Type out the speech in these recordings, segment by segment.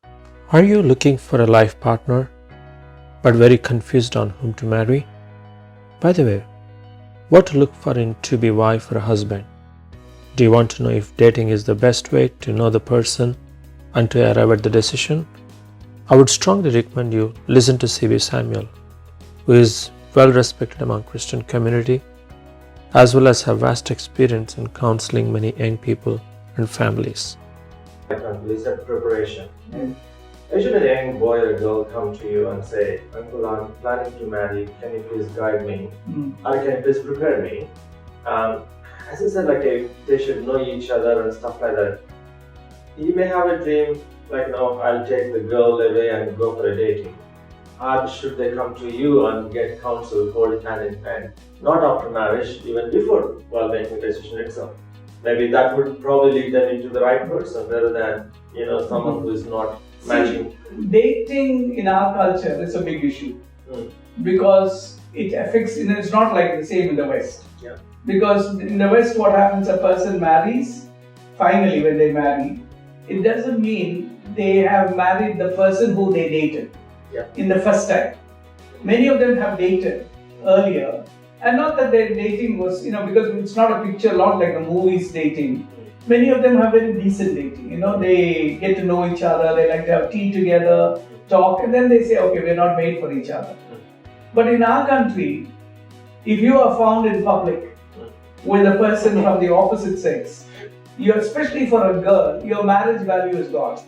Are you looking for a life partner but very confused on whom to marry? By the way, what to look for in to be wife or husband? Do you want to know if dating is the best way to know the person and to arrive at the decision? I would strongly recommend you listen to C.B. Samuel, who is well respected among Christian community as well as have vast experience in counseling many young people and families. Complete preparation. Should a young boy or girl come to you and say, Uncle, I'm planning to marry, can you please guide me? Or can you please prepare me? As I said, they should know each other and stuff like that. He may have a dream, I'll take the girl away and go for a dating. Or should they come to you and get counsel, hold hand in hand, not after marriage, even before, while making a decision itself? Maybe that would probably lead them into the right person rather than, someone who is not matching. Dating in our culture is a big issue because it affects, it's not like the same in the West. Yeah. Because in the West, what happens, a person marries, finally when they marry, it doesn't mean they have married the person who they dated in the first time. Many of them have dated earlier, and not that their dating was, because it's not a picture, not like the movies dating. Many of them have very decent dating, they get to know each other, they like to have tea together, talk, and then they say, okay, we're not made for each other. But in our country, if you are found in public with a person from the opposite sex, especially for a girl, your marriage value is gone.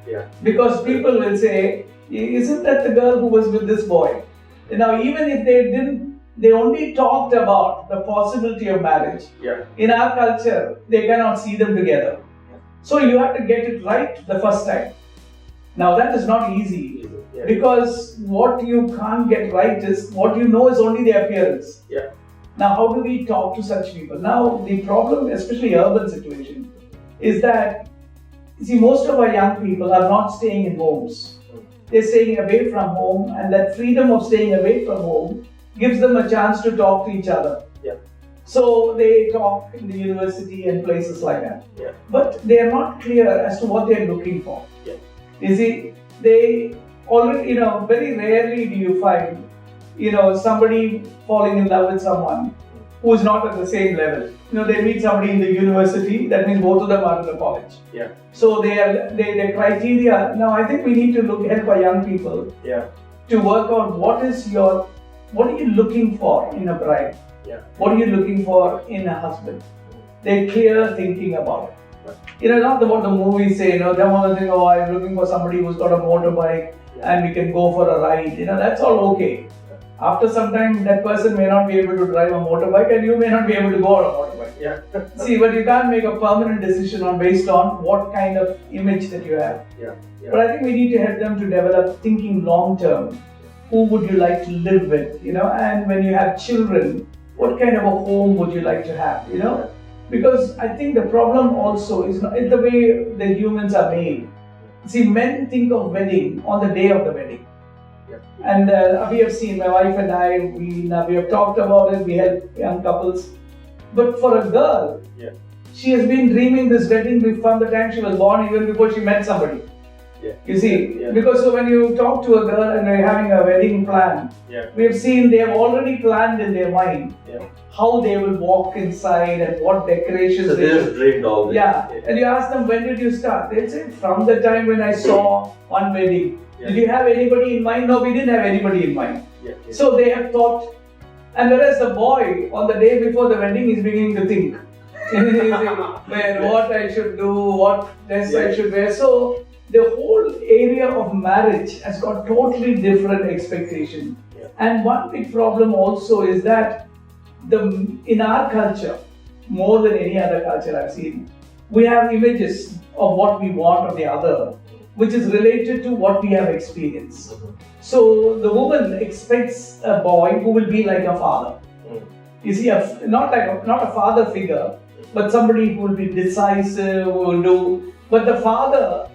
Yeah. Because people will say, isn't that the girl who was with this boy? Now, even if they didn't, they only talked about the possibility of marriage. Yeah. In our culture, they cannot see them together. So you have to get it right the first time. Now that is not easy because what you can't get right is what you know is only the appearance. Yeah. Now how do we talk to such people? Now the problem, especially urban situation, is that most of our young people are not staying in homes. They're staying away from home, and that freedom of staying away from home gives them a chance to talk to each other. Yeah. So they talk in the university and places like that. Yeah. But they are not clear as to what they are looking for. Yeah. You see, they already, very rarely do you find, somebody falling in love with someone who is not at the same level. They meet somebody in the university, that means both of them are in the college. Yeah. So their criteria, now I think we need to help our young people to work out what are you looking for in a bride? Yeah. What are you looking for in a husband? They're clear thinking about it. Not what the movies say, they want to think, I'm looking for somebody who's got a motorbike and we can go for a ride. That's all okay. After some time, that person may not be able to drive a motorbike and you may not be able to go on a motorbike. Yeah. See, but you can't make a permanent decision based on what kind of image that you have. Yeah. But I think we need to help them to develop thinking long term. Who would you like to live with? And when you have children, what kind of a home would you like to have? Because I think the problem also is the way the humans are made. See, men think of wedding on the day of the wedding. Yeah. And we have seen, my wife and I, we have talked about it, we help young couples. But for a girl, she has been dreaming this wedding from the time she was born, even before she met somebody. Yeah. You see, because so when you talk to a girl and they're having a wedding plan, we have seen they have already planned in their mind how they will walk inside and what decorations they just dreamed all this. And you ask them, when did you start? They'll say, from the time when I saw one wedding. Did you have anybody in mind? No, we didn't have anybody in mind. So they have thought, and whereas the boy on the day before the wedding is beginning to think what I should do, what dress I should wear. So the whole area of marriage has got totally different expectation. And one big problem also is that in our culture, more than any other culture I've seen, we have images of what we want of the other, which is related to what we have experienced. So the woman expects a boy who will be like a father. You see, not a father figure, but somebody who will be decisive, who will do. But the father,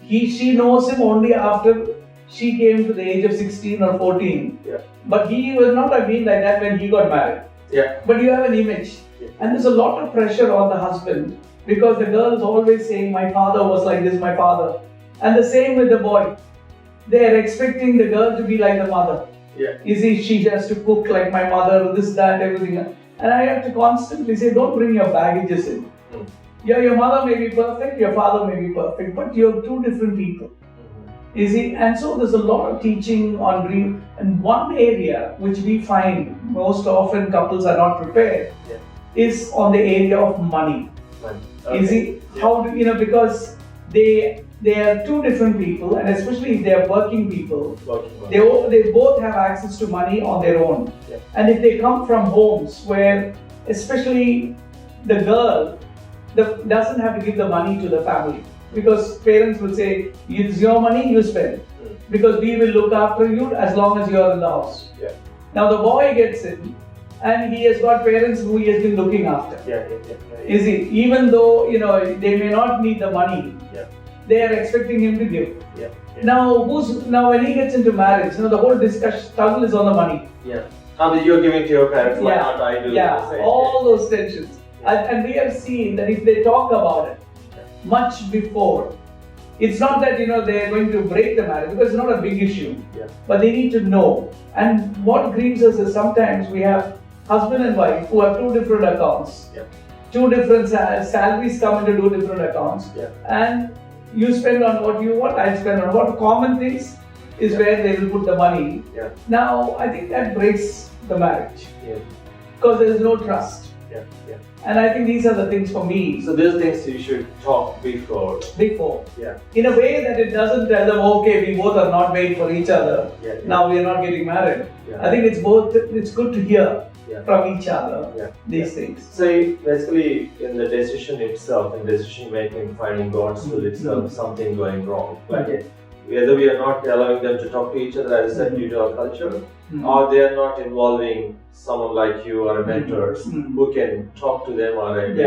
she knows him only after she came to the age of 16 or 14. But he will not have been like that when he got married. But you have an image. And there's a lot of pressure on the husband because the girl is always saying, my father was like this, my father. And the same with the boy. They are expecting the girl to be like the mother. Yeah. She has to cook like my mother, this, that, everything. And I have to constantly say, don't bring your baggages in. Yeah, your mother may be perfect, your father may be perfect, but you're two different people. And so there's a lot of teaching on dream. And one area which we find most often couples are not prepared is on the area of money. Okay. How do because they are two different people, and especially if they are working people, they both have access to money on their own. And if they come from homes where, especially the girl, doesn't have to give the money to the family, because parents will say, it's your money, you spend, because we will look after you as long as you are in the house. Now the boy gets in, and he has got parents who he has been looking after. Even though they may not need the money, they are expecting him to give. Now when he gets into marriage, the whole struggle is on the money. You're giving to your parents, why not I do the same? All those tensions. And we have seen that if they talk about it much before, it's not that they are going to break the marriage, because it's not a big issue. But they need to know. And what grieves us is sometimes we have husband and wife who have two different accounts. Two different salaries come into two different accounts. And you spend on what you want, I spend on what. Common things is where they will put the money. Now, I think that breaks the marriage. Because there is no trust. And I think these are the things for me. So these things you should talk before. In a way that it doesn't tell them, okay, we both are not made for each other. Now we are not getting married. I think it's good to hear from each other these things. So basically in the decision itself, in decision making, finding God's will itself, something going wrong. Whether we are not allowing them to talk to each other, as I said, due to our culture, or they are not involving someone like you or mentors who can talk to them or maybe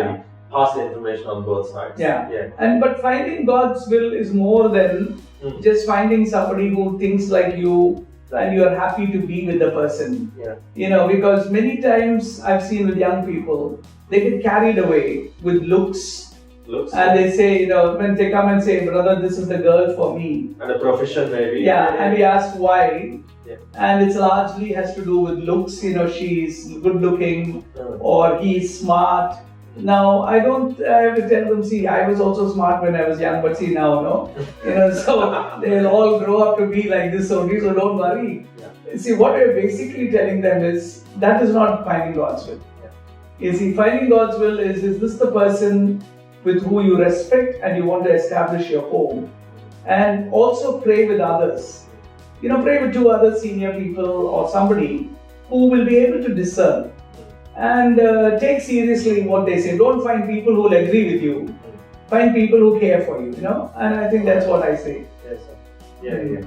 pass the information on both sides. But finding God's will is more than just finding somebody who thinks like you and you are happy to be with the person. Because many times I've seen with young people, they get carried away with looks. And they say, when they come and say, brother, this is the girl for me. And a profession maybe. And we ask why. And it's largely has to do with looks, she's good looking or he's smart. Now, I have to tell them, see, I was also smart when I was young, but see now, no? So they'll all grow up to be like this only, so don't worry. See, what we're basically telling them is, that is not finding God's will. You see, finding God's will is this the person with who you respect and you want to establish your home? And also pray with others. Pray with two other senior people or somebody who will be able to discern and take seriously what they say. Don't find people who will agree with you. Find people who care for you, And I think that's what I say. Yes, sir. Yeah.